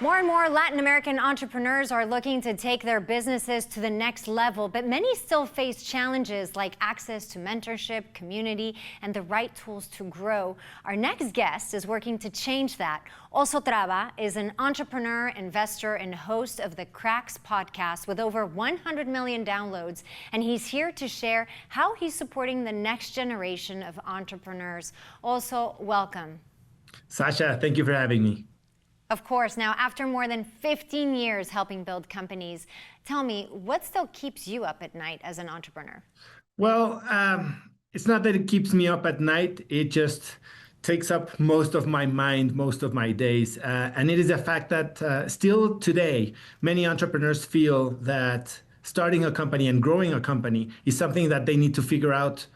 More and more Latin American entrepreneurs are looking to take their businesses to the next level, but many still face challenges like access to mentorship, community, and the right tools to grow. Our next guest is working to change that. Oso Trava is an entrepreneur, investor, and host of the Cracks podcast with over 100 million downloads, and he's here to share how he's supporting the next generation of entrepreneurs. Oso, welcome. Sasha, thank you for having me. Of course. Now, after more than 15 years helping build companies, tell me, what still keeps you up at night as an entrepreneur? Well, it's not that it keeps me up at night. It just takes up most of my mind, most of my days. And it is a fact that still today, many entrepreneurs feel that starting a company and growing a company is something that they need to figure out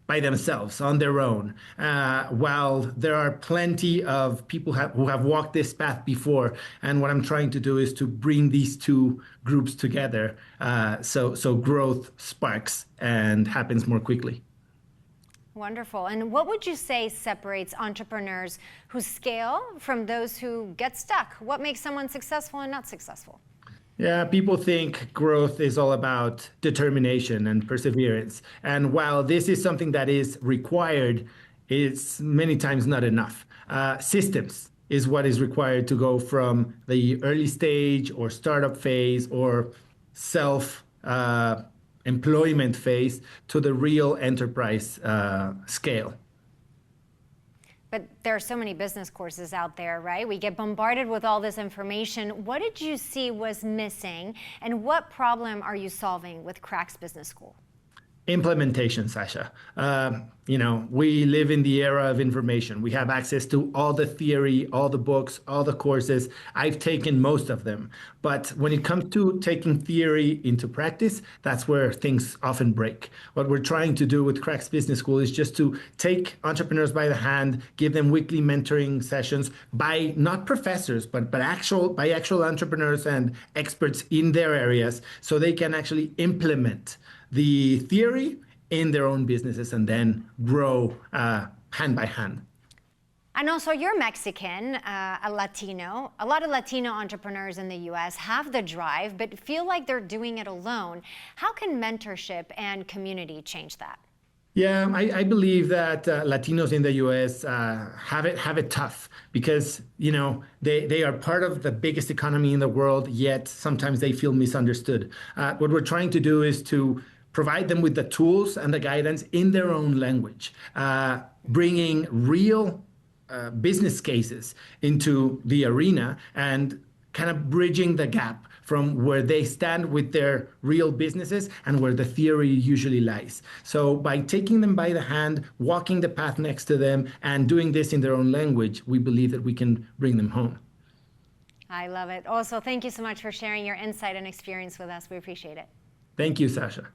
by themselves, on their own, while there are plenty of people who have walked this path before. And what I'm trying to do is to bring these two groups together so growth sparks and happens more quickly. Wonderful. And what would you say separates entrepreneurs who scale from those who get stuck? What makes someone successful and not successful? Yeah, people think growth is all about determination and perseverance. And while this is something that is required, it's many times not enough. Systems is what is required to go from the early stage or startup phase or self-employment phase to the real enterprise scale. But there are so many business courses out there, right? We get bombarded with all this information. What did you see was missing, and what problem are you solving with Cracks Business School? Implementation, Sasha. We live in the era of information. We have access to all the theory, all the books, all the courses. I've taken most of them. But when it comes to taking theory into practice, that's where things often break. What we're trying to do with Cracks Business School is just to take entrepreneurs by the hand, give them weekly mentoring sessions by not professors, but by actual entrepreneurs and experts in their areas, so they can actually implement the theory in their own businesses and then grow hand by hand. And also, you're Mexican, a Latino. A lot of Latino entrepreneurs in the US have the drive, but feel like they're doing it alone. How can mentorship and community change that? Yeah, I believe that Latinos in the U.S. have it tough because they are part of the biggest economy in the world, yet sometimes they feel misunderstood. What we're trying to do is to provide them with the tools and the guidance in their own language, bringing real business cases into the arena and kind of bridging the gap from where they stand with their real businesses and where the theory usually lies. So by taking them by the hand, walking the path next to them, and doing this in their own language, we believe that we can bring them home. I love it. Also, thank you so much for sharing your insight and experience with us. We appreciate it. Thank you, Sasha.